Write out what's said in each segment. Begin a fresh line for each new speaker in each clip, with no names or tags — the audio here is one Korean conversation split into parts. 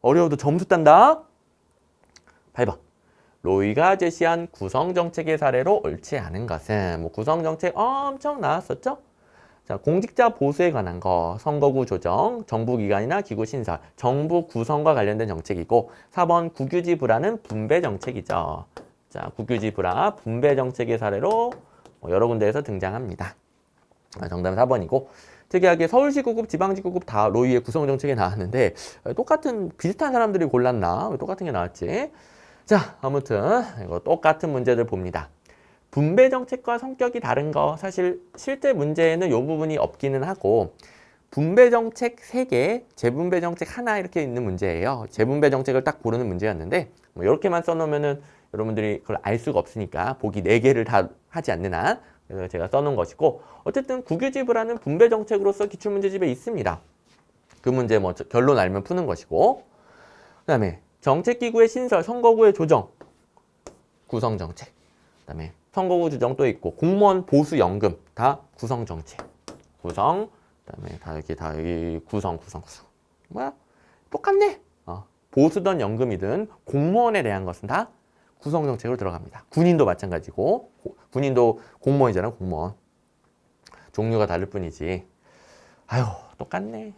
어려워도 점수 딴다. 8번. 로이가 제시한 구성정책의 사례로 옳지 않은 것은 뭐 구성정책 엄청 나왔었죠? 자, 공직자 보수에 관한 거, 선거구 조정, 정부기관이나 기구 신설, 정부 구성과 관련된 정책이고 4번 국유지 불화는 분배 정책이죠. 자, 국유지 불화, 분배 정책의 사례로 여러 군데에서 등장합니다. 정답은 4번이고 특이하게 서울시 구급, 지방시 구급 다 로이의 구성정책에 나왔는데 똑같은 비슷한 사람들이 골랐나? 왜 똑같은 게 나왔지? 자, 아무튼 이거 똑같은 문제들 봅니다. 분배 정책과 성격이 다른 거 사실 실제 문제에는 이 부분이 없기는 하고 분배 정책 3개, 재분배 정책 하나 이렇게 있는 문제예요. 재분배 정책을 딱 고르는 문제였는데 뭐 이렇게만 써놓으면은 여러분들이 그걸 알 수가 없으니까 보기 4개를 다 하지 않는 한 그래서 제가 써놓은 것이고 어쨌든 국유지 불화는 분배 정책으로서 기출문제집에 있습니다. 그 문제 뭐 결론 알면 푸는 것이고 그 다음에 정책기구의 신설, 선거구의 조정, 구성정책 그 다음에 선거구 조정 또 있고 공무원 보수연금 다 구성정책 구성 그다음에 다 여기 구성 뭐야 똑같네. 보수든 연금이든 공무원에 대한 것은 다 구성정책으로 들어갑니다. 군인도 마찬가지고 군인도 공무원이잖아. 공무원 종류가 다를 뿐이지. 아유 똑같네.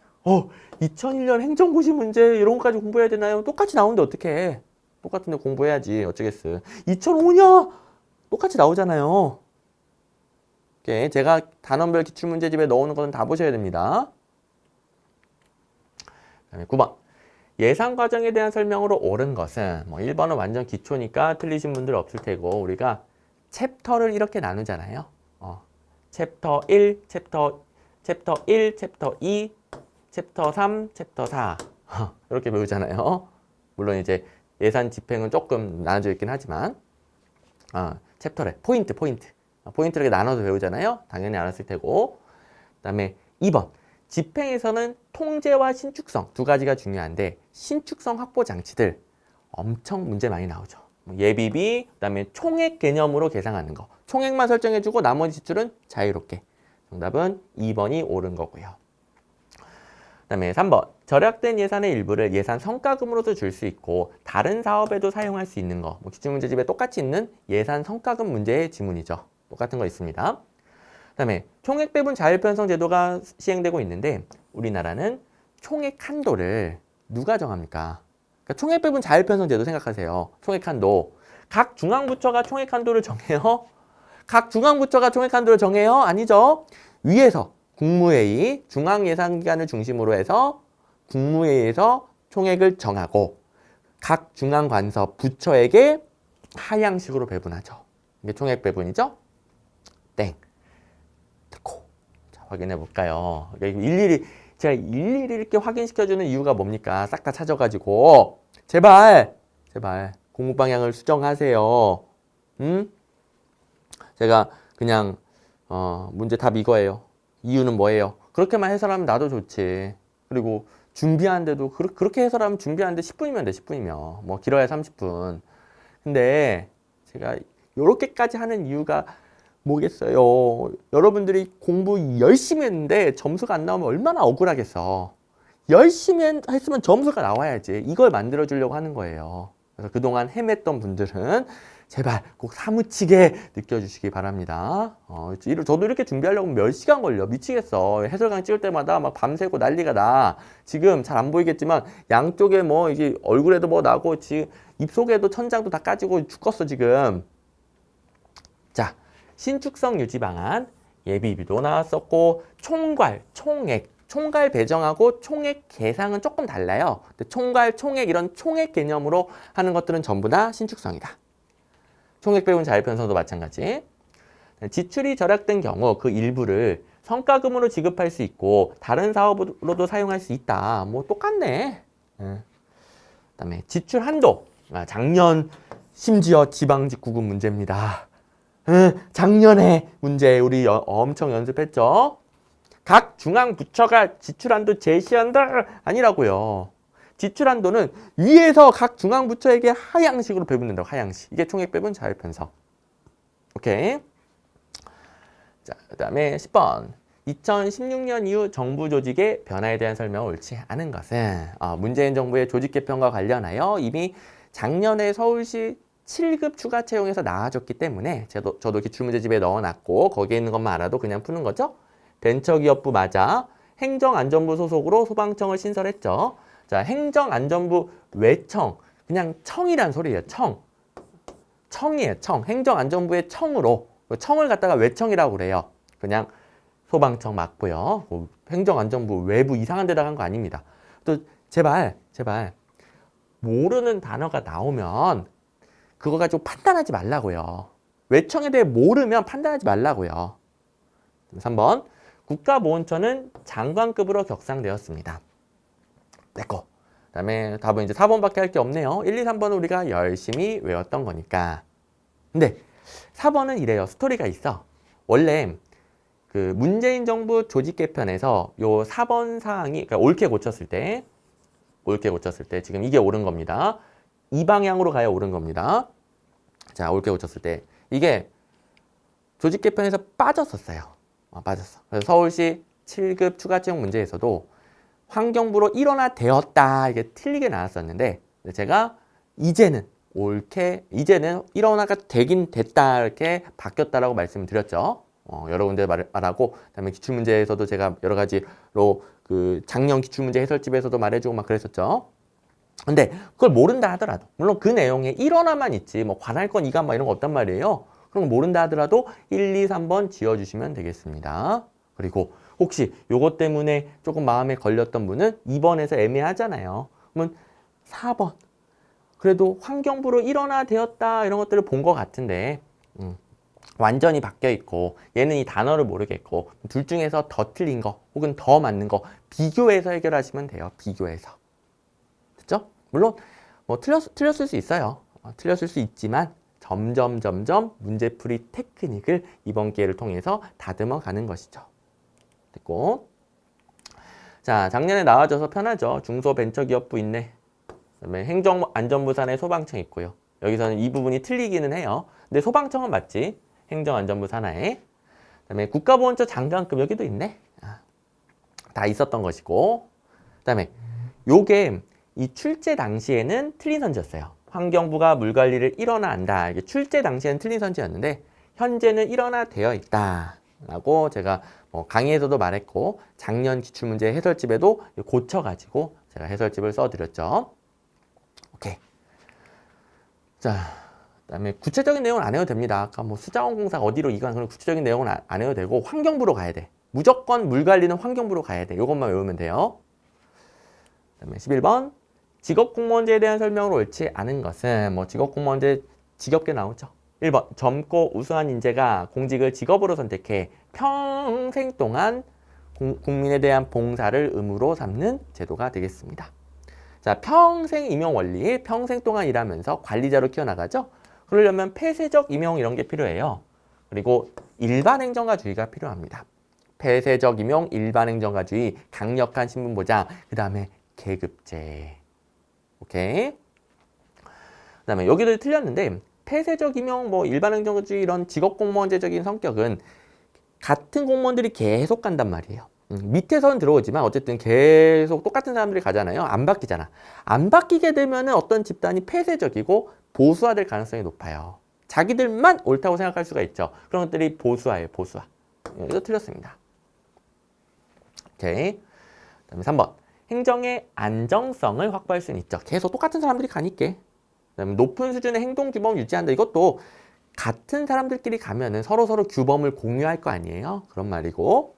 2001년 행정고시 문제 이런 것까지 공부해야 되나요? 똑같이 나오는데 어떡해. 똑같은데 공부해야지 어쩌겠어. 2005년 똑같이 나오잖아요. 오케이. 제가 단원별 기출문제집에 넣어놓은 거는 다 보셔야 됩니다. 그다음에 9번. 예상 과정에 대한 설명으로 옳은 것은 뭐 1번은 완전 기초니까 틀리신 분들 없을 테고 우리가 챕터를 이렇게 나누잖아요. 챕터 1, 챕터 1, 챕터 2, 챕터 3, 챕터 4 이렇게 배우잖아요. 물론 이제 예산 집행은 조금 나눠져 있긴 하지만 챕터래. 포인트를 이렇게 나눠서 배우잖아요. 당연히 알았을 테고. 그 다음에 2번. 집행에서는 통제와 신축성 두 가지가 중요한데 신축성 확보 장치들 엄청 문제 많이 나오죠. 예비비, 그 다음에 총액 개념으로 계산하는 거. 총액만 설정해주고 나머지 지출은 자유롭게. 정답은 2번이 옳은 거고요. 그 다음에 3번. 절약된 예산의 일부를 예산 성과금으로도 줄 수 있고 다른 사업에도 사용할 수 있는 거. 기출문제집에 똑같이 있는 예산 성과금 문제의 지문이죠. 똑같은 거 있습니다. 그 다음에 총액 배분 자율 편성 제도가 시행되고 있는데 우리나라는 총액 한도를 누가 정합니까? 그러니까 총액 배분 자율 편성 제도 생각하세요. 총액 한도. 각 중앙부처가 총액 한도를 정해요? 각 중앙부처가 총액 한도를 정해요? 아니죠. 위에서 국무회의, 중앙예산기관을 중심으로 해서 국무회의에서 총액을 정하고 각 중앙관서 부처에게 하향식으로 배분하죠. 이게 총액 배분이죠? 땡. 듣고 자, 확인해 볼까요? 제가 일일이 이렇게 확인시켜주는 이유가 뭡니까? 싹 다 찾아가지고 제발 공부 방향을 수정하세요. 제가 그냥 문제 답 이거예요. 이유는 뭐예요? 그렇게만 해설하면 나도 좋지. 그리고 준비하는데도 그렇게 해설하면 준비하는데 10분이면 돼. 10분이면 뭐 길어야 30분. 근데 제가 이렇게까지 하는 이유가 뭐겠어요? 여러분들이 공부 열심히 했는데 점수가 안 나오면 얼마나 억울하겠어. 열심히 했으면 점수가 나와야지. 이걸 만들어 주려고 하는 거예요. 그래서 그동안 헤맸던 분들은 제발 꼭 사무치게 느껴주시기 바랍니다. 저도 이렇게 준비하려고 몇 시간 걸려. 미치겠어. 해설강 찍을 때마다 막 밤새고 난리가 나. 지금 잘 안 보이겠지만 양쪽에 뭐 이게 얼굴에도 뭐 나고 지금 입속에도 천장도 다 까지고 죽겠어 지금. 자, 신축성 유지 방안 예비비도 나왔었고 총괄 배정하고 총액 계상은 조금 달라요. 근데 총액 이런 총액 개념으로 하는 것들은 전부 다 신축성이다. 총액 배분 자율 편성도 마찬가지. 지출이 절약된 경우 그 일부를 성과금으로 지급할 수 있고 다른 사업으로도 사용할 수 있다. 뭐 똑같네. 그다음에 지출 한도. 작년 심지어 지방직구급 문제입니다. 작년에 문제 우리 엄청 연습했죠. 각 중앙부처가 지출한도 제시한다 아니라고요. 지출한도는 위에서 각 중앙부처에게 하향식으로 배분된다고. 하향식. 이게 총액배분 자율편성. 오케이. 자, 그 다음에 10번. 2016년 이후 정부 조직의 변화에 대한 설명을 옳지 않은 것은 문재인 정부의 조직 개편과 관련하여 이미 작년에 서울시 7급 추가 채용에서 나와줬기 때문에 저도 기출문제집에 넣어놨고 거기에 있는 것만 알아도 그냥 푸는 거죠. 벤처기업부 맞아. 행정안전부 소속으로 소방청을 신설했죠. 자, 행정안전부 외청. 그냥 청이란 소리예요. 청이에요. 청. 행정안전부의 청으로. 청을 갖다가 외청이라고 그래요. 그냥 소방청 맞고요. 행정안전부 외부 이상한 데다 간 거 아닙니다. 또 제발 모르는 단어가 나오면 그거 가지고 판단하지 말라고요. 외청에 대해 모르면 판단하지 말라고요. 3번 국가보훈처는 장관급으로 격상되었습니다. 내꺼. 그 다음에 답은 이제 4번밖에 할 게 없네요. 1, 2, 3번은 우리가 열심히 외웠던 거니까. 근데 4번은 이래요. 스토리가 있어. 원래 그 문재인 정부 조직 개편에서 요 4번 사항이 그러니까 옳게 고쳤을 때 지금 이게 옳은 겁니다. 이 방향으로 가야 옳은 겁니다. 자, 옳게 고쳤을 때 이게 조직 개편에서 빠졌었어요. 빠졌어. 그래서 서울시 7급 추가 채용 문제에서도 환경부로 일원화되었다 이게 틀리게 나왔었는데 제가 이제는 일원화가 되긴 됐다 이렇게 바뀌었다라고 말씀을 드렸죠. 여러 군데 말하고 그다음에 기출문제에서도 제가 여러 가지로 그 작년 기출문제 해설집에서도 말해주고 막 그랬었죠. 근데 그걸 모른다 하더라도 물론 그 내용에 1원화만 있지 뭐 관할권 이관 막 이런 거 없단 말이에요. 그럼 모른다 하더라도 1, 2, 3번 지어주시면 되겠습니다. 그리고 혹시 요것 때문에 조금 마음에 걸렸던 분은 2번에서 애매하잖아요. 그러면 4번 그래도 환경부로 일원화되었다 이런 것들을 본 것 같은데 완전히 바뀌어 있고 얘는 이 단어를 모르겠고 둘 중에서 더 틀린 거 혹은 더 맞는 거 비교해서 해결하시면 돼요. 비교해서. 됐죠? 물론 뭐 틀렸을 수 있어요. 틀렸을 수 있지만 점점 문제풀이 테크닉을 이번 기회를 통해서 다듬어 가는 것이죠. 됐고. 자, 작년에 나와줘서 편하죠. 중소벤처기업부 있네. 그다음에 행정안전부 산하에 소방청 있고요. 여기서는 이 부분이 틀리기는 해요. 근데 소방청은 맞지. 행정안전부 산하에. 그다음에 국가보훈처 장관급 여기도 있네. 다 있었던 것이고. 그다음에 요게 이 출제 당시에는 틀린 선지였어요. 환경부가 물관리를 일원화한다. 이게 출제 당시에는 틀린 선지였는데 현재는 일원화되어 있다라고 제가 강의에서도 말했고 작년 기출문제 해설집에도 고쳐가지고 제가 해설집을 써드렸죠. 오케이. 자, 그다음에 구체적인 내용은 안 해도 됩니다. 아까 뭐 수자원공사 어디로 이관 그런 구체적인 내용은 안 해도 되고 환경부로 가야 돼. 무조건 물관리는 환경부로 가야 돼. 이것만 외우면 돼요. 그다음에 11번 직업공무원제에 대한 설명을 옳지 않은 것은 뭐 직업공무원제 지겹게 나오죠. 1번 젊고 우수한 인재가 공직을 직업으로 선택해 평생 동안 국민에 대한 봉사를 의무로 삼는 제도가 되겠습니다. 자, 평생 임용 원리, 평생 동안 일하면서 관리자로 키워나가죠. 그러려면 폐쇄적 임용 이런 게 필요해요. 그리고 일반 행정가주의가 필요합니다. 폐쇄적 임용, 일반 행정가주의, 강력한 신분 보장, 그 다음에 계급제. 오케이. 그 다음에 여기도 틀렸는데 폐쇄적 임용, 뭐 일반 행정가주의 이런 직업공무원제적인 성격은 같은 공무원들이 계속 간단 말이에요. 밑에서는 들어오지만 어쨌든 계속 똑같은 사람들이 가잖아요. 안 바뀌잖아. 안 바뀌게 되면은 어떤 집단이 폐쇄적이고 보수화될 가능성이 높아요. 자기들만 옳다고 생각할 수가 있죠. 그런 것들이 보수화예요. 보수화. 이거 틀렸습니다. 오케이. 그다음에 3번. 행정의 안정성을 확보할 수는 있죠. 계속 똑같은 사람들이 가니까. 그다음에 높은 수준의 행동 규범을 유지한다. 이것도 같은 사람들끼리 가면은 서로 규범을 공유할 거 아니에요. 그런 말이고.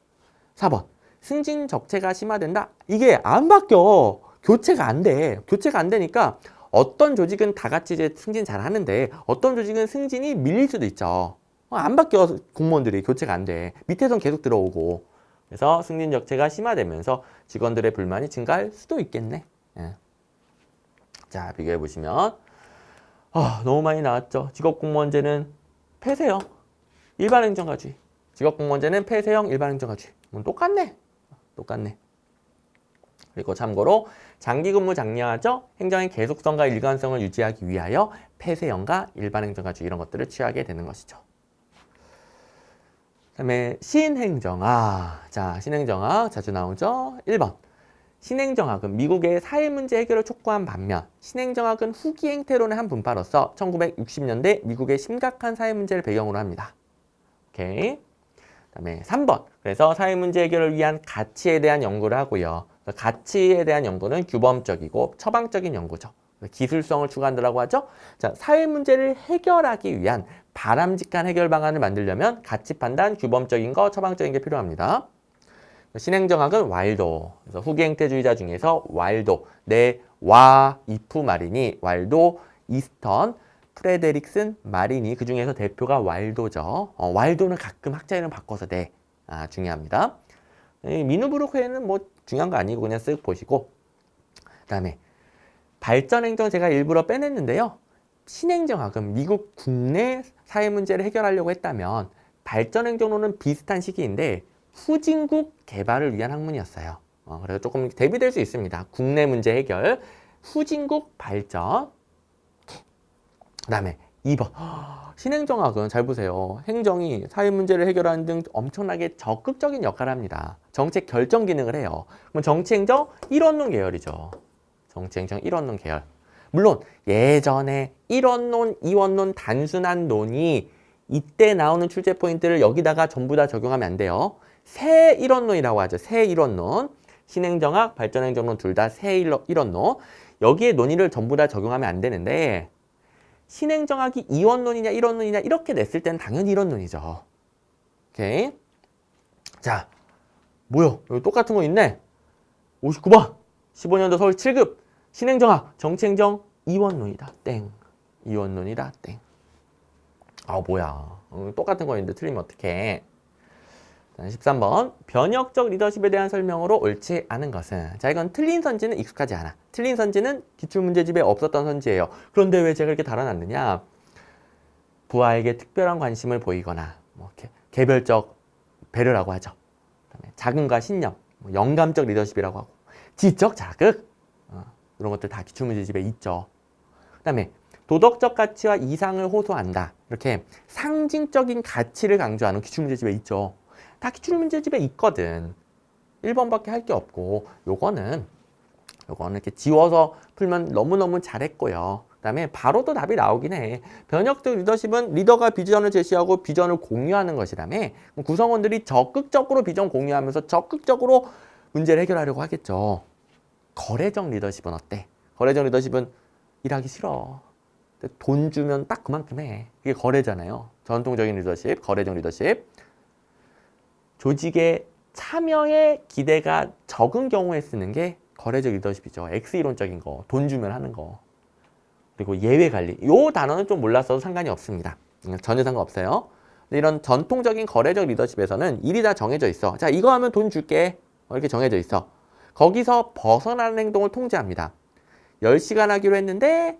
4번. 승진 적체가 심화된다. 이게 안 바뀌어. 교체가 안 돼. 교체가 안 되니까 어떤 조직은 다 같이 이제 승진 잘 하는데 어떤 조직은 승진이 밀릴 수도 있죠. 안 바뀌어. 공무원들이 교체가 안 돼. 밑에선 계속 들어오고. 그래서 승진 적체가 심화되면서 직원들의 불만이 증가할 수도 있겠네. 예. 자, 비교해 보시면 너무 많이 나왔죠. 직업공무원제는 폐쇄형, 일반행정가주의. 직업공무원제는 폐쇄형, 일반행정가주의. 똑같네. 그리고 참고로 장기근무 장려하죠. 행정의 계속성과 일관성을 유지하기 위하여 폐쇄형과 일반행정가주의 이런 것들을 취하게 되는 것이죠. 그다음에 신행정학. 자, 신행정학 자주 나오죠? 1번. 신행정학은 미국의 사회문제 해결을 촉구한 반면 신행정학은 후기 행태론의 한 분파로서 1960년대 미국의 심각한 사회문제를 배경으로 합니다. 오케이. 그다음에 3번. 그래서 사회문제 해결을 위한 가치에 대한 연구를 하고요. 가치에 대한 연구는 규범적이고 처방적인 연구죠. 기술성을 추구한다고 하죠. 자, 사회 문제를 해결하기 위한 바람직한 해결 방안을 만들려면 가치 판단, 규범적인 거, 처방적인 게 필요합니다. 신행정학은 와일도, 그래서 후기 행태주의자 중에서 와일도, 와 이프 마리니, 와일도, 이스턴, 프레데릭슨, 마리니, 그 중에서 대표가 와일도죠. 와일도는 가끔 학자 이름 바꿔서 중요합니다. 미누브루크에는 뭐 중요한 거 아니고 그냥 쓱 보시고. 그 다음에 발전행정 제가 일부러 빼냈는데요. 신행정학은 미국 국내 사회 문제를 해결하려고 했다면 발전행정론은 비슷한 시기인데 후진국 개발을 위한 학문이었어요. 그래서 조금 대비될 수 있습니다. 국내 문제 해결, 후진국 발전. 그 다음에 2번. 신행정학은 잘 보세요. 행정이 사회 문제를 해결하는 등 엄청나게 적극적인 역할을 합니다. 정책 결정 기능을 해요. 그럼 정치행정 1원론 계열이죠. 정치행정 1원론 계열. 물론 예전에 1원론, 2원론 단순한 논이 이때 나오는 출제 포인트를 여기다가 전부 다 적용하면 안 돼요. 새 1원론이라고 하죠. 새 1원론. 신행정학, 발전행정론 둘 다 새 1원론. 여기에 논의를 전부 다 적용하면 안 되는데 신행정학이 2원론이냐 1원론이냐 이렇게 냈을 때는 당연히 1원론이죠. 오케이. 자, 뭐야? 여기 똑같은 거 있네. 59번. 15년도 서울 7급. 신행정학, 정치행정 2원론이다. 땡. 2원론이다. 땡. 아, 뭐야. 똑같은 거 있는데 틀리면 어떡해. 13번. 변혁적 리더십에 대한 설명으로 옳지 않은 것은. 자, 이건 틀린 선지는 익숙하지 않아. 틀린 선지는 기출문제집에 없었던 선지예요. 그런데 왜 제가 이렇게 달아놨느냐. 부하에게 특별한 관심을 보이거나 뭐 개별적 배려라고 하죠. 그다음에 자금과 신념, 영감적 리더십이라고 하고 지적 자극 이런 것들 다 기출문제집에 있죠. 그다음에 도덕적 가치와 이상을 호소한다. 이렇게 상징적인 가치를 강조하는 기출문제집에 있죠. 다 기출문제집에 있거든. 1번밖에 할 게 없고 요거는 이렇게 지워서 풀면 너무너무 잘했고요. 그 다음에 바로 또 답이 나오긴 해. 변혁적 리더십은 리더가 비전을 제시하고 비전을 공유하는 것이라며 구성원들이 적극적으로 비전 공유하면서 적극적으로 문제를 해결하려고 하겠죠. 거래적 리더십은 어때? 거래적 리더십은 일하기 싫어. 돈 주면 딱 그만큼 해. 이게 거래잖아요. 전통적인 리더십, 거래적 리더십. 조직의 참여의 기대가 적은 경우에 쓰는 게 거래적 리더십이죠. X이론적인 거, 돈 주면 하는 거. 그리고 예외 관리. 요 단어는 좀 몰랐어도 상관이 없습니다. 전혀 상관없어요. 근데 이런 전통적인 거래적 리더십에서는 일이 다 정해져 있어. 자, 이거 하면 돈 줄게. 이렇게 정해져 있어. 거기서 벗어나는 행동을 통제합니다. 10시간 하기로 했는데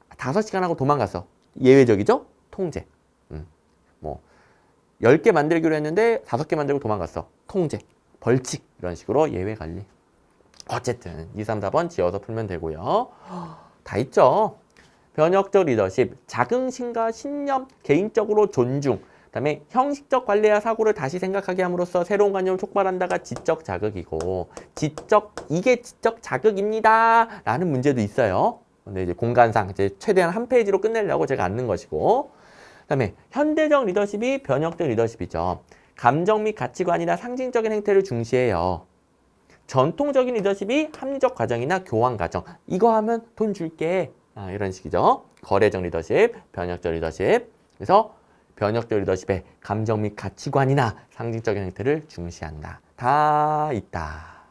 5시간 하고 도망갔어. 예외적이죠? 통제. 뭐 10개 만들기로 했는데 5개 만들고 도망갔어. 통제. 벌칙. 이런 식으로 예외 관리. 어쨌든 2, 3, 4번 지어서 풀면 되고요. 다 있죠. 변혁적 리더십, 자긍심과 신념, 개인적으로 존중, 그다음에 형식적 관리와 사고를 다시 생각하게 함으로써 새로운 관념을 촉발한다가 지적 자극이고, 이게 지적 자극입니다 라는 문제도 있어요. 근데 이제 공간상 이제 최대한 한 페이지로 끝내려고 제가 안 넣은 것이고, 그다음에 현대적 리더십이 변혁적 리더십이죠. 감정 및 가치관이나 상징적인 행태를 중시해요. 전통적인 리더십이 합리적 과정이나 교환 과정. 이거 하면 돈 줄게. 이런 식이죠. 거래적 리더십, 변혁적 리더십. 그래서 변혁적 리더십의 감정 및 가치관이나 상징적인 행태를 중시한다. 다 있다.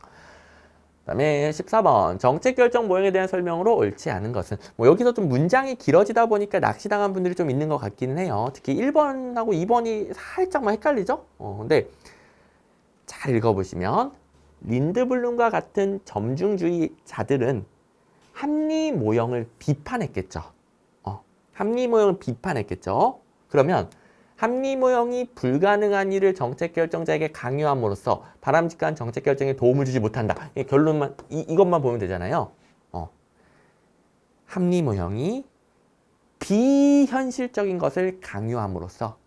그 다음에 14번. 정책 결정 모형에 대한 설명으로 옳지 않은 것은. 뭐 여기서 좀 문장이 길어지다 보니까 낚시당한 분들이 좀 있는 것 같기는 해요. 특히 1번하고 2번이 살짝만 헷갈리죠? 근데 잘 읽어보시면 린드블룸과 같은 점중주의자들은 합리 모형을 비판했겠죠. 합리 모형을 비판했겠죠. 그러면 합리 모형이 불가능한 일을 정책 결정자에게 강요함으로써 바람직한 정책 결정에 도움을 주지 못한다. 결론만 이것만 보면 되잖아요. 합리 모형이 비현실적인 것을 강요함으로써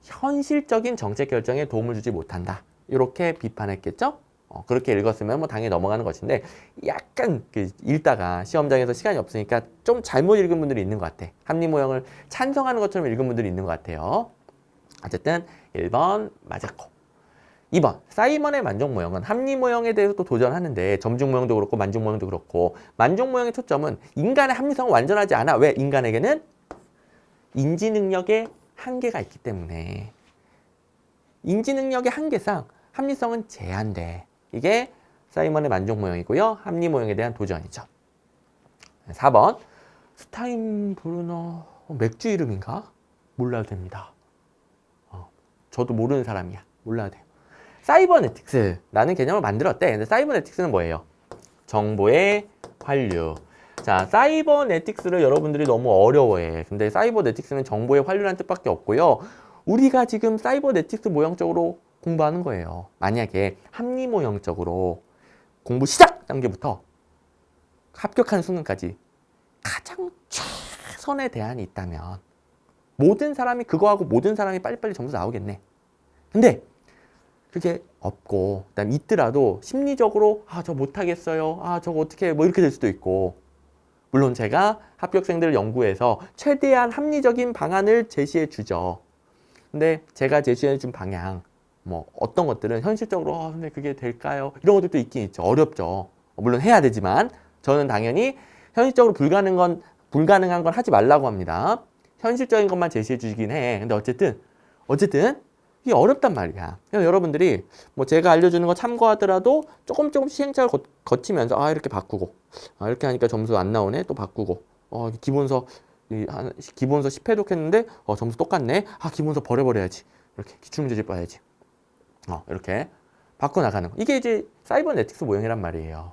현실적인 정책 결정에 도움을 주지 못한다. 이렇게 비판했겠죠? 그렇게 읽었으면 뭐 당연히 넘어가는 것인데 약간 읽다가 시험장에서 시간이 없으니까 좀 잘못 읽은 분들이 있는 것 같아. 합리 모형을 찬성하는 것처럼 읽은 분들이 있는 것 같아요. 어쨌든 1번 맞았고 2번 사이먼의 만족 모형은 합리 모형에 대해서 또 도전하는데 점중 모형도 그렇고 만족 모형도 그렇고 만족 모형의 초점은 인간의 합리성은 완전하지 않아. 왜? 인간에게는 인지 능력의 한계가 있기 때문에 인지 능력의 한계상 합리성은 제한돼. 이게 사이먼의 만족 모형이고요. 합리 모형에 대한 도전이죠. 4번 스타인브루너 맥주 이름인가? 몰라도 됩니다. 저도 모르는 사람이야. 몰라도 돼요. 사이버네틱스라는 개념을 만들었대. 근데 사이버네틱스는 뭐예요? 정보의 환류. 자, 사이버네틱스를 여러분들이 너무 어려워해. 근데 사이버네틱스는 정보의 환류라는 뜻밖에 없고요. 우리가 지금 사이버네틱스 모형적으로 공부하는 거예요. 만약에 합리 모형적으로 공부 시작 단계부터 합격하는 순간까지 가장 최선의 대안이 있다면 모든 사람이 그거 하고 모든 사람이 빨리빨리 점수 나오겠네. 근데 그게 없고 그다음 있더라도 심리적으로 저 못하겠어요. 저거 어떻게 뭐 이렇게 될 수도 있고 물론 제가 합격생들을 연구해서 최대한 합리적인 방안을 제시해 주죠. 근데 제가 제시해 준 방향 뭐 어떤 것들은 현실적으로 근데 그게 될까요? 이런 것들도 있긴 있죠. 어렵죠. 물론 해야 되지만 저는 당연히 현실적으로 불가능한 건 하지 말라고 합니다. 현실적인 것만 제시해 주시긴 해. 근데 어쨌든 이게 어렵단 말이야. 그래서 여러분들이 뭐 제가 알려주는 거 참고하더라도 조금 시행착오를 거치면서 이렇게 바꾸고 이렇게 하니까 점수 안 나오네 또 바꾸고 기본서 10회 독했는데 점수 똑같네. 기본서 버려야지. 이렇게 기출문제집 봐야지. 이렇게 바꿔나가는 거. 이게 이제 사이버네틱스 모형이란 말이에요.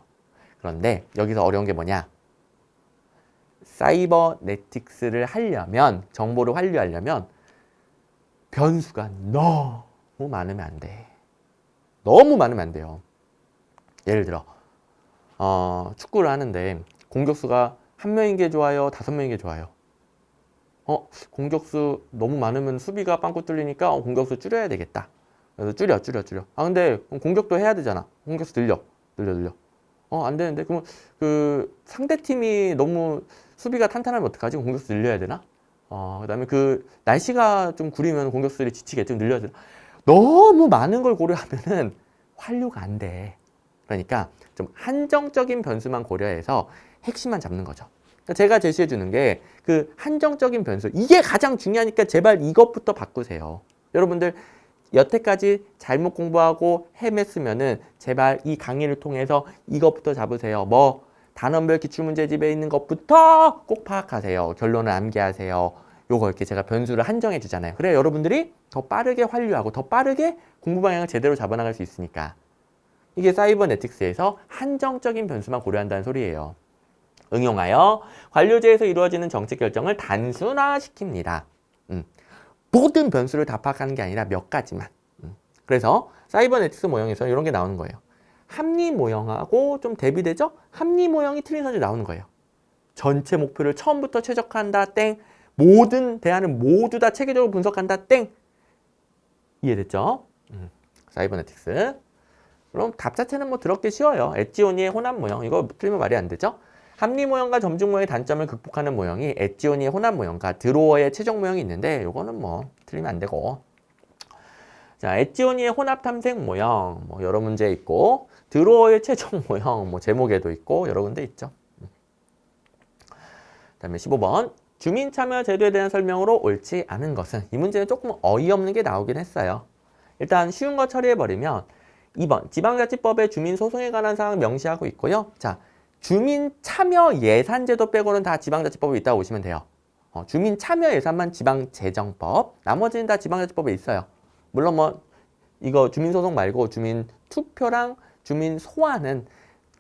그런데 여기서 어려운 게 뭐냐? 사이버네틱스를 하려면 정보를 환류하려면 변수가 너무 많으면 안 돼. 너무 많으면 안 돼요. 예를 들어 축구를 하는데 공격수가 1명인 게 좋아요? 5명인 게 좋아요? 공격수 너무 많으면 수비가 빵꾸 뚫리니까 공격수 줄여야 되겠다. 그래서 줄여. 근데 공격도 해야 되잖아. 공격수 늘려. 안 되는데 그러면 그 상대팀이 너무 수비가 탄탄하면 어떡하지? 공격수 늘려야 되나? 그다음에 그 날씨가 좀 구리면 공격수들이 지치겠죠. 늘려야 되나? 너무 많은 걸 고려하면은 환류가 안 돼. 그러니까 좀 한정적인 변수만 고려해서 핵심만 잡는 거죠. 그러니까 제가 제시해 주는 게 그 한정적인 변수 이게 가장 중요하니까 제발 이것부터 바꾸세요. 여러분들 여태까지 잘못 공부하고 헤맸으면은 제발 이 강의를 통해서 이것부터 잡으세요. 뭐 단원별 기출문제집에 있는 것부터 꼭 파악하세요. 결론을 암기하세요. 요거 이렇게 제가 변수를 한정해 주잖아요. 그래 여러분들이 더 빠르게 환류하고 더 빠르게 공부 방향을 제대로 잡아나갈 수 있으니까. 이게 사이버네틱스에서 한정적인 변수만 고려한다는 소리예요. 응용하여 관료제에서 이루어지는 정책 결정을 단순화시킵니다. 모든 변수를 다 파악하는 게 아니라 몇 가지만. 그래서 사이버네틱스 모형에서 이런 게 나오는 거예요. 합리 모형하고 좀 대비되죠? 합리 모형이 틀린 선이 나오는 거예요. 전체 목표를 처음부터 최적화한다. 땡. 모든 대안을 모두 다 체계적으로 분석한다. 땡. 이해됐죠? 사이버네틱스. 그럼 답 자체는 뭐 더럽게 쉬워요. 엣지오니의 혼합 모형. 이거 틀리면 말이 안 되죠? 합리 모형과 점중 모형의 단점을 극복하는 모형이 엣지오니의 혼합 모형과 드로어의 최종 모형이 있는데 이거는 뭐 틀리면 안 되고. 자, 엣지오니의 혼합 탐색 모형 뭐 여러 문제 있고 드로어의 최종 모형 뭐 제목에도 있고 여러 군데 있죠. 그다음에 15번 주민 참여 제도에 대한 설명으로 옳지 않은 것은 이 문제는 조금 어이없는 게 나오긴 했어요. 일단 쉬운 거 처리해버리면 2번 지방자치법에 주민 소송에 관한 사항 명시하고 있고요. 자, 주민 참여 예산 제도 빼고는 다 지방자치법에 있다고 보시면 돼요. 주민 참여 예산만 지방재정법, 나머지는 다 지방자치법에 있어요. 물론 뭐 이거 주민 소송 말고 주민 투표랑 주민 소환은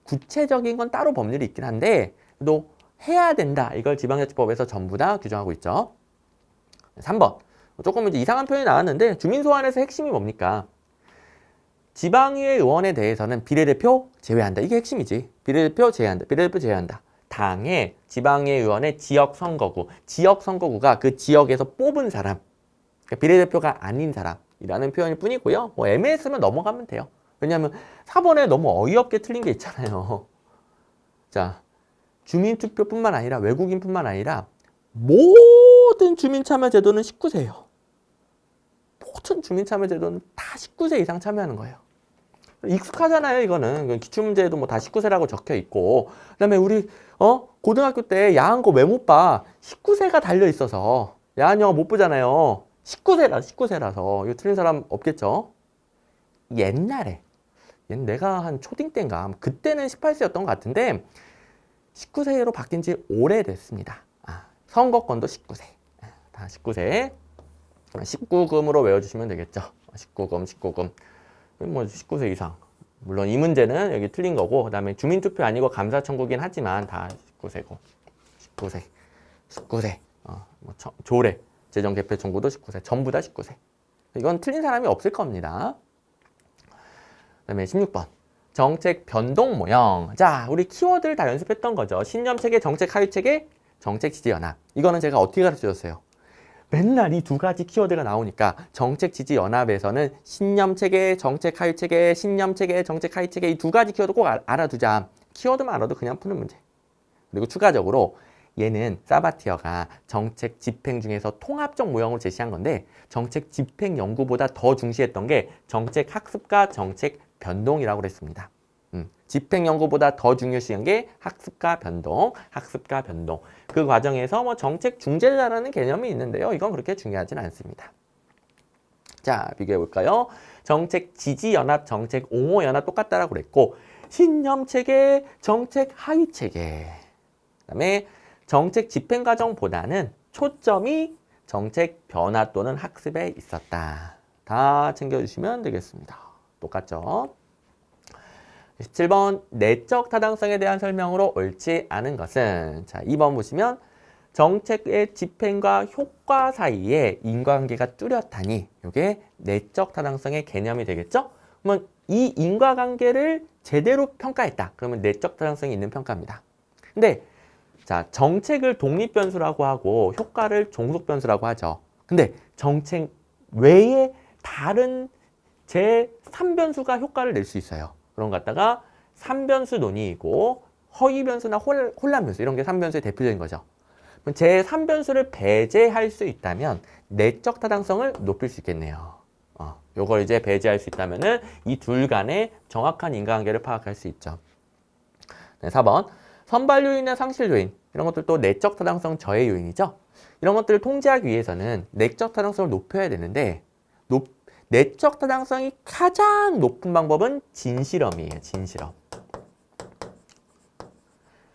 구체적인 건 따로 법률이 있긴 한데 또 해야 된다. 이걸 지방자치법에서 전부 다 규정하고 있죠. 3번 조금 이제 이상한 표현이 나왔는데 주민 소환에서 핵심이 뭡니까? 지방의회 의원에 대해서는 비례대표 제외한다. 이게 핵심이지. 비례대표 제외한다. 당의 지방의회 의원의 지역선거구. 지역선거구가 그 지역에서 뽑은 사람. 그러니까 비례대표가 아닌 사람이라는 표현일 뿐이고요. 뭐 애매했으면 넘어가면 돼요. 왜냐하면 4번에 너무 어이없게 틀린 게 있잖아요. 자, 주민투표뿐만 아니라 외국인뿐만 아니라 모든 주민참여제도는 19세예요. 모든 주민참여제도는 다 19세 이상 참여하는 거예요. 익숙하잖아요, 이거는. 기출문제에도 뭐 다 19세라고 적혀 있고. 그다음에 우리 고등학교 때 야한 거 왜 못 봐? 19세가 달려 있어서. 야한 영화 못 보잖아요. 19세라서. 이거 틀린 사람 없겠죠? 옛날에 내가 한 초딩 때인가 그때는 18세였던 것 같은데 19세로 바뀐 지 오래됐습니다. 선거권도 19세. 다 19세. 19금으로 외워주시면 되겠죠. 19금. 뭐 19세 이상. 물론 이 문제는 여기 틀린 거고, 그 다음에 주민투표 아니고 감사청구긴 하지만 다 19세고. 19세. 뭐 조례, 재정 개표 청구도 19세. 전부 다 19세. 이건 틀린 사람이 없을 겁니다. 그 다음에 16번. 정책 변동 모형. 자, 우리 키워드를 다 연습했던 거죠. 신념체계, 정책 하유체계, 정책 지지 연합. 이거는 제가 어떻게 가르쳐줬어요? 맨날 이 두 가지 키워드가 나오니까 정책 지지 연합에서는 신념체계, 정책 하유체계, 신념체계, 정책 하유체계 이 두 가지 키워드 꼭 알아두자. 키워드만 알아도 그냥 푸는 문제. 그리고 추가적으로 얘는 사바티어가 정책 집행 중에서 통합적 모형을 제시한 건데 정책 집행 연구보다 더 중시했던 게 정책 학습과 정책 변동이라고 그랬습니다. 집행 연구보다 더 중요시한 게 학습과 변동. 그 과정에서 뭐 정책 중재자라는 개념이 있는데요. 이건 그렇게 중요하진 않습니다. 자, 비교해 볼까요? 정책 지지 연합, 정책 옹호 연합 똑같다라고 그랬고 신념 체계, 정책 하위 체계. 그다음에 정책 집행 과정보다는 초점이 정책 변화 또는 학습에 있었다. 다 챙겨주시면 되겠습니다. 똑같죠? 17번 내적 타당성에 대한 설명으로 옳지 않은 것은 자 2번 보시면 정책의 집행과 효과 사이에 인과관계가 뚜렷하니 이게 내적 타당성의 개념이 되겠죠? 그러면 이 인과관계를 제대로 평가했다. 그러면 내적 타당성이 있는 평가입니다. 근데 자 정책을 독립변수라고 하고 효과를 종속변수라고 하죠. 근데 정책 외에 다른 제3변수가 효과를 낼 수 있어요. 그런 거 갖다가 3변수 논의이고 허위변수나 혼란변수 이런 게 3변수의 대표적인 거죠. 제3변수를 배제할 수 있다면 내적 타당성을 높일 수 있겠네요. 요걸 이제 배제할 수 있다면은 이 둘 간의 정확한 인과관계를 파악할 수 있죠. 네, 4번 선발 요인이나 상실 요인 이런 것들도 내적 타당성 저해 요인이죠. 이런 것들을 통제하기 위해서는 내적 타당성을 높여야 되는데 내적 타당성이 가장 높은 방법은 진실험이에요. 진실험.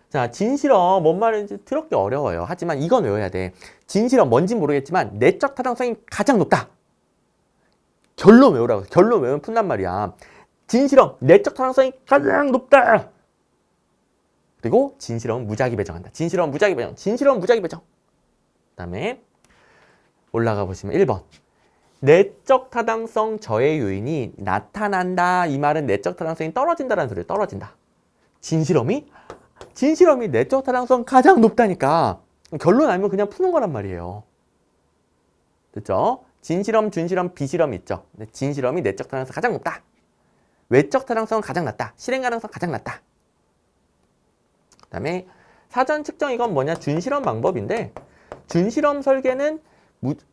자, 진실험 뭔 말인지 더럽게 어려워요. 하지만 이건 외워야 돼. 진실험 뭔지 모르겠지만 내적 타당성이 가장 높다. 결론 외우라고. 결론 외우면 푼단 말이야. 진실험 내적 타당성이 가장 높다. 그리고 진실험 무작위 배정한다. 진실험 무작위 배정. 진실험 무작위 배정. 그다음에 올라가 보시면 1번. 내적 타당성 저해 요인이 나타난다. 이 말은 내적 타당성이 떨어진다는 소리예요. 떨어진다. 진실험이 내적 타당성 가장 높다니까. 결론 알면 그냥 푸는 거란 말이에요. 됐죠? 진실험, 준실험, 비실험 있죠. 근데 진실험이 내적 타당성 가장 높다. 외적 타당성은 가장 낮다. 실행 가능성 가장 낮다. 그 다음에 사전 측정 이건 뭐냐? 준실험 방법인데 준실험 설계는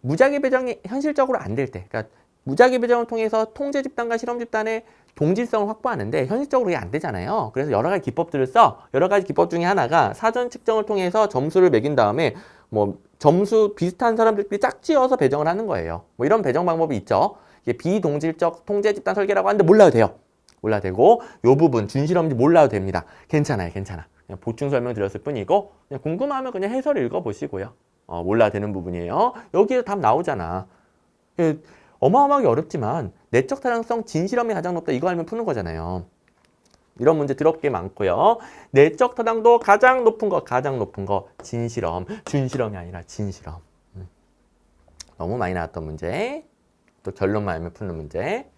무작위 배정이 현실적으로 안 될 때, 그러니까 무작위 배정을 통해서 통제 집단과 실험 집단의 동질성을 확보하는데 현실적으로 이게 안 되잖아요. 그래서 여러 가지 기법들을 써. 여러 가지 기법 중에 하나가 사전 측정을 통해서 점수를 매긴 다음에 뭐 점수 비슷한 사람들끼리 짝지어서 배정을 하는 거예요. 뭐 이런 배정 방법이 있죠. 이게 비동질적 통제 집단 설계라고 하는데 몰라도 돼요. 몰라도 되고 요 부분 준실험인지 몰라도 됩니다. 괜찮아요. 괜찮아. 그냥 보충 설명 드렸을 뿐이고 그냥 궁금하면 그냥 해설 읽어보시고요. 몰라야 되는 부분이에요. 여기에 답 나오잖아. 어마어마하게 어렵지만 내적 타당성 진실험이 가장 높다. 이거 알면 푸는 거잖아요. 이런 문제 더럽게 많고요. 내적 타당도 가장 높은 거 진실험, 준실험이 아니라 진실험. 너무 많이 나왔던 문제. 또 결론만 알면 푸는 문제.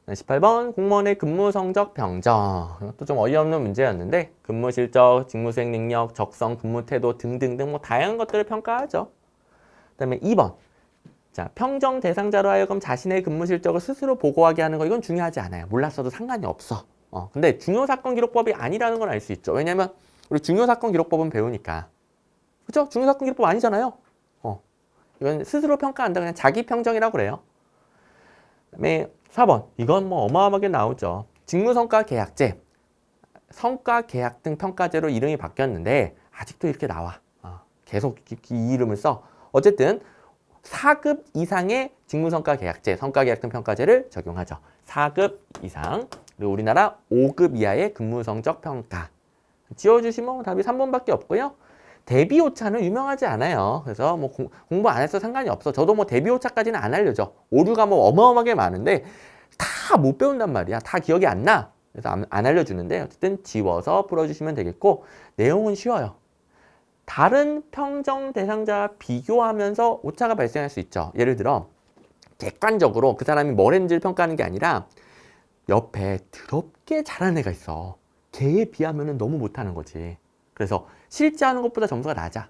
18번 공무원의 근무 성적 평정. 이것도 좀 어이없는 문제였는데 근무 실적, 직무 수행 능력, 적성, 근무 태도 등등등 뭐 다양한 것들을 평가하죠. 그다음에 2번 자, 평정 대상자로 하여금 자신의 근무 실적을 스스로 보고하게 하는 거 이건 중요하지 않아요. 몰랐어도 상관이 없어. 근데 중요사건 기록법이 아니라는 걸 알 수 있죠. 왜냐면 우리 중요사건 기록법은 배우니까. 그죠? 중요사건 기록법 아니잖아요. 이건 스스로 평가한다. 그냥 자기 평정이라고 그래요. 그다음에 4번. 이건 뭐 어마어마하게 나오죠. 직무성과 계약제. 성과 계약 등 평가제로 이름이 바뀌었는데 아직도 이렇게 나와. 계속 이 이름을 써. 어쨌든 4급 이상의 직무성과 계약제, 성과 계약 등 평가제를 적용하죠. 4급 이상. 그리고 우리나라 5급 이하의 근무성적 평가. 지워주시면 답이 3번밖에 없고요. 대비 오차는 유명하지 않아요. 그래서 뭐 공부 안 해서 상관이 없어. 저도 뭐 대비 오차까지는 안 알려줘. 오류가 뭐 어마어마하게 많은데 다 못 배운단 말이야. 다 기억이 안 나. 그래서 안 알려주는데 어쨌든 지워서 풀어주시면 되겠고 내용은 쉬워요. 다른 평정 대상자와 비교하면서 오차가 발생할 수 있죠. 예를 들어 객관적으로 그 사람이 뭘 했는지를 평가하는 게 아니라 옆에 더럽게 잘하는 애가 있어. 걔에 비하면 너무 못하는 거지. 그래서 실제 하는 것보다 점수가 낮아.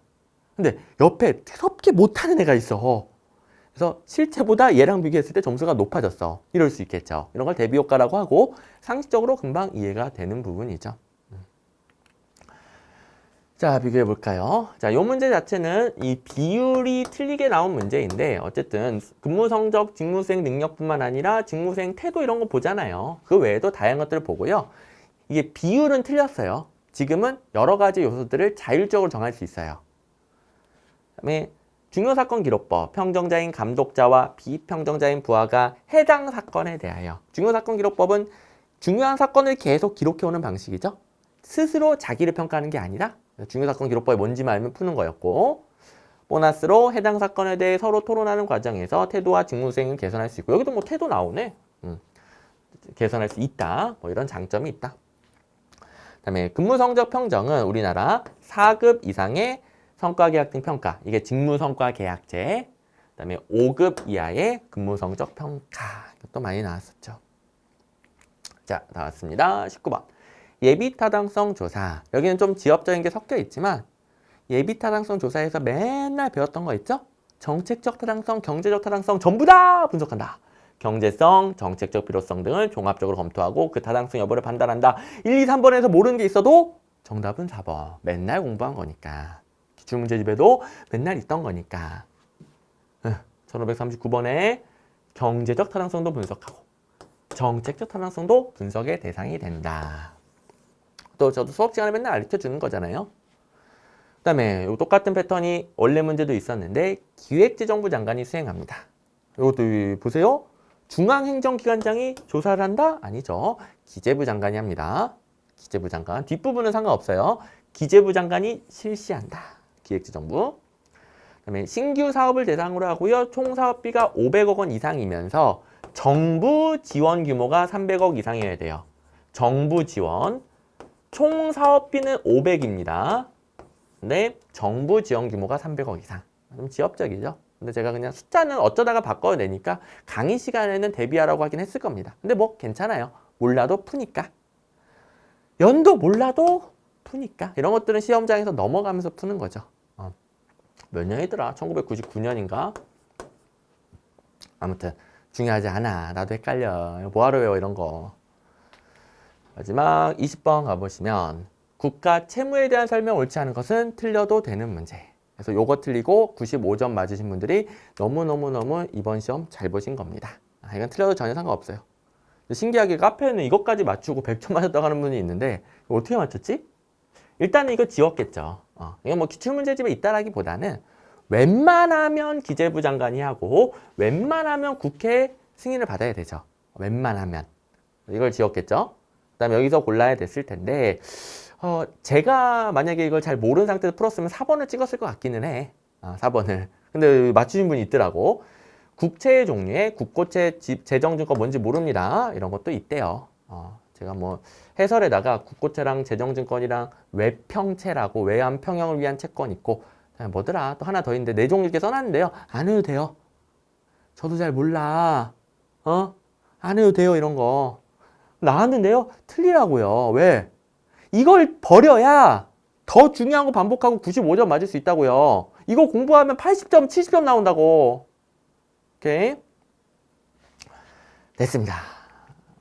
근데 옆에 더럽게 못하는 애가 있어. 그래서 실제보다 얘랑 비교했을 때 점수가 높아졌어. 이럴 수 있겠죠. 이런 걸 대비효과라고 하고 상식적으로 금방 이해가 되는 부분이죠. 자, 비교해 볼까요? 자, 이 문제 자체는 이 비율이 틀리게 나온 문제인데 어쨌든 근무 성적, 직무수행 능력뿐만 아니라 직무수행 태도 이런 거 보잖아요. 그 외에도 다양한 것들을 보고요. 이게 비율은 틀렸어요. 지금은 여러 가지 요소들을 자율적으로 정할 수 있어요. 그다음에 중요사건 기록법, 평정자인 감독자와 비평정자인 부하가 해당 사건에 대하여. 중요사건 기록법은 중요한 사건을 계속 기록해오는 방식이죠. 스스로 자기를 평가하는 게 아니라 중요사건 기록법이 뭔지만 알면 푸는 거였고, 보너스로 해당 사건에 대해 서로 토론하는 과정에서 태도와 직무수행을 개선할 수 있고, 여기도 뭐 태도 나오네. 개선할 수 있다. 뭐 이런 장점이 있다. 그다음에 근무성적 평정은 우리나라 4급 이상의 성과계약 등 평가. 이게 직무성과계약제. 그다음에 5급 이하의 근무성적 평가. 이것도 많이 나왔었죠. 자, 나왔습니다. 19번. 예비타당성 조사. 여기는 좀 지역적인 게 섞여 있지만 예비타당성 조사에서 맨날 배웠던 거 있죠? 정책적 타당성, 경제적 타당성 전부 다 분석한다. 경제성, 정책적 필요성 등을 종합적으로 검토하고 그 타당성 여부를 판단한다. 1, 2, 3번에서 모르는 게 있어도 정답은 4번. 맨날 공부한 거니까. 기출문제집에도 맨날 있던 거니까. 1539번에 경제적 타당성도 분석하고 정책적 타당성도 분석의 대상이 된다. 또 저도 수업 시간에 맨날 가르쳐주는 거잖아요. 그 다음에 똑같은 패턴이 원래 문제도 있었는데 기획재정부 장관이 수행합니다. 이것도 보세요. 중앙행정기관장이 조사를 한다? 아니죠. 기재부 장관이 합니다. 기재부 장관. 뒷부분은 상관없어요. 기재부 장관이 실시한다. 기획재정부. 그다음에 신규 사업을 대상으로 하고요. 총 사업비가 500억 원 이상이면서 정부 지원 규모가 300억 이상이어야 돼요. 정부 지원. 총 사업비는 500입니다. 근데 정부 지원 규모가 300억 이상. 좀 지엽적이죠. 근데 제가 그냥 숫자는 어쩌다가 바꿔내니까 강의 시간에는 대비하라고 하긴 했을 겁니다. 근데 뭐 괜찮아요. 몰라도 푸니까. 연도 몰라도 푸니까. 이런 것들은 시험장에서 넘어가면서 푸는 거죠. 몇 년이더라? 1999년인가? 아무튼 중요하지 않아. 나도 헷갈려. 뭐하러 외워 이런 거. 마지막 20번 가보시면 국가 채무에 대한 설명 옳지 않은 것은 틀려도 되는 문제. 그래서 요거 틀리고 95점 맞으신 분들이 너무너무너무 이번 시험 잘 보신 겁니다. 이건 틀려도 전혀 상관없어요. 신기하게 카페에는 이것까지 맞추고 100점 맞았다고 하는 분이 있는데 이거 어떻게 맞췄지? 일단은 이거 지웠겠죠. 이건 뭐 기출문제집에 있다라기보다는 웬만하면 기재부 장관이 하고 웬만하면 국회 승인을 받아야 되죠. 웬만하면. 이걸 지웠겠죠. 그 다음에 여기서 골라야 됐을 텐데 제가 만약에 이걸 잘 모르는 상태에서 풀었으면 4번을 찍었을 것 같기는 해. 4번을. 근데 맞추신 분이 있더라고. 국채의 종류에 국고채, 재정증권 뭔지 모릅니다. 이런 것도 있대요. 제가 뭐 해설에다가 국고채랑 재정증권이랑 외평채라고 외환 평형을 위한 채권 있고 뭐더라 또 하나 더 있는데 네 종류 이렇게 써놨는데요. 안 해도 돼요. 저도 잘 몰라. 안 해도 돼요 이런 거. 나왔는데요. 틀리라고요. 왜? 이걸 버려야 더 중요한 거 반복하고 95점 맞을 수 있다고요. 이거 공부하면 80점, 70점 나온다고. 오케이. 됐습니다.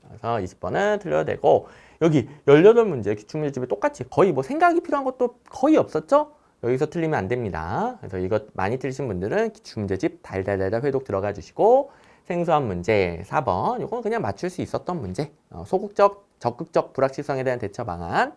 그래서 20번은 틀려도 되고, 여기 18문제 기출문제집에 똑같이 거의 뭐 생각이 필요한 것도 거의 없었죠? 여기서 틀리면 안 됩니다. 그래서 이거 많이 틀리신 분들은 기출문제집 달달달달 회독 들어가 주시고, 생소한 문제 4번, 이건 그냥 맞출 수 있었던 문제. 소극적, 적극적 불확실성에 대한 대처 방안.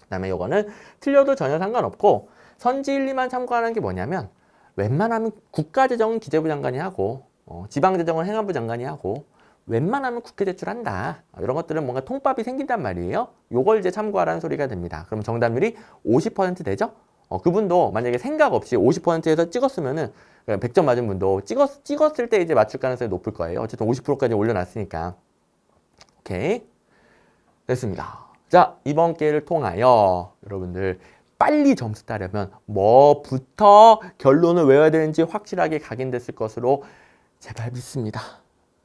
그 다음에 이거는 틀려도 전혀 상관없고, 선지 1, 2만 참고하는 게 뭐냐면, 웬만하면 국가재정은 기재부 장관이 하고, 지방재정은 행안부 장관이 하고, 웬만하면 국회 제출한다. 이런 것들은 뭔가 통밥이 생긴단 말이에요. 요걸 이제 참고하라는 소리가 됩니다. 그럼 정답률이 50% 되죠? 그분도 만약에 생각 없이 50%에서 찍었으면은 100점 맞은 분도 찍었을 때 이제 맞출 가능성이 높을 거예요. 어쨌든 50%까지 올려놨으니까. 오케이. 됐습니다. 자, 이번 기회를 통하여 여러분들 빨리 점수 따려면 뭐부터 결론을 외워야 되는지 확실하게 각인됐을 것으로 제발 믿습니다.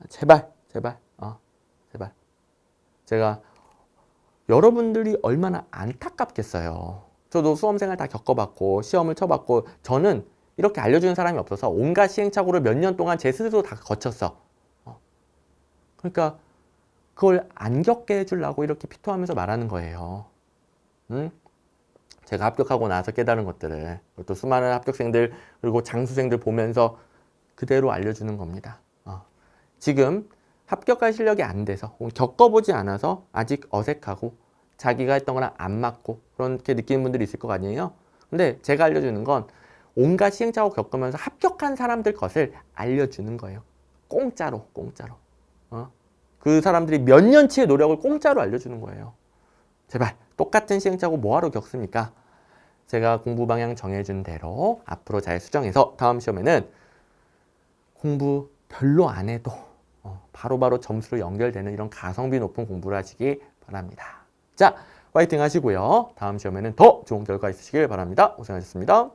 제발. 제발. 제가 여러분들이 얼마나 안타깝겠어요. 저도 수험생활 다 겪어봤고 시험을 쳐봤고 저는 이렇게 알려주는 사람이 없어서 온갖 시행착오를 몇 년 동안 제 스스로 다 거쳤어. 그러니까 그걸 안 겪게 해주려고 이렇게 피토하면서 말하는 거예요. 응? 제가 합격하고 나서 깨달은 것들을 또 수많은 합격생들 그리고 장수생들 보면서 그대로 알려주는 겁니다. 지금 합격할 실력이 안 돼서 겪어보지 않아서 아직 어색하고 자기가 했던 거랑 안 맞고 그렇게 느끼는 분들이 있을 거 아니에요. 근데 제가 알려주는 건 온갖 시행착오 겪으면서 합격한 사람들 것을 알려주는 거예요. 공짜로. 그 사람들이 몇 년치의 노력을 공짜로 알려주는 거예요. 제발 똑같은 시행착오 뭐하러 겪습니까? 제가 공부 방향 정해준 대로 앞으로 잘 수정해서 다음 시험에는 공부 별로 안 해도 바로바로 점수로 연결되는 이런 가성비 높은 공부를 하시기 바랍니다. 자, 화이팅 하시고요. 다음 시험에는 더 좋은 결과 있으시길 바랍니다. 고생하셨습니다.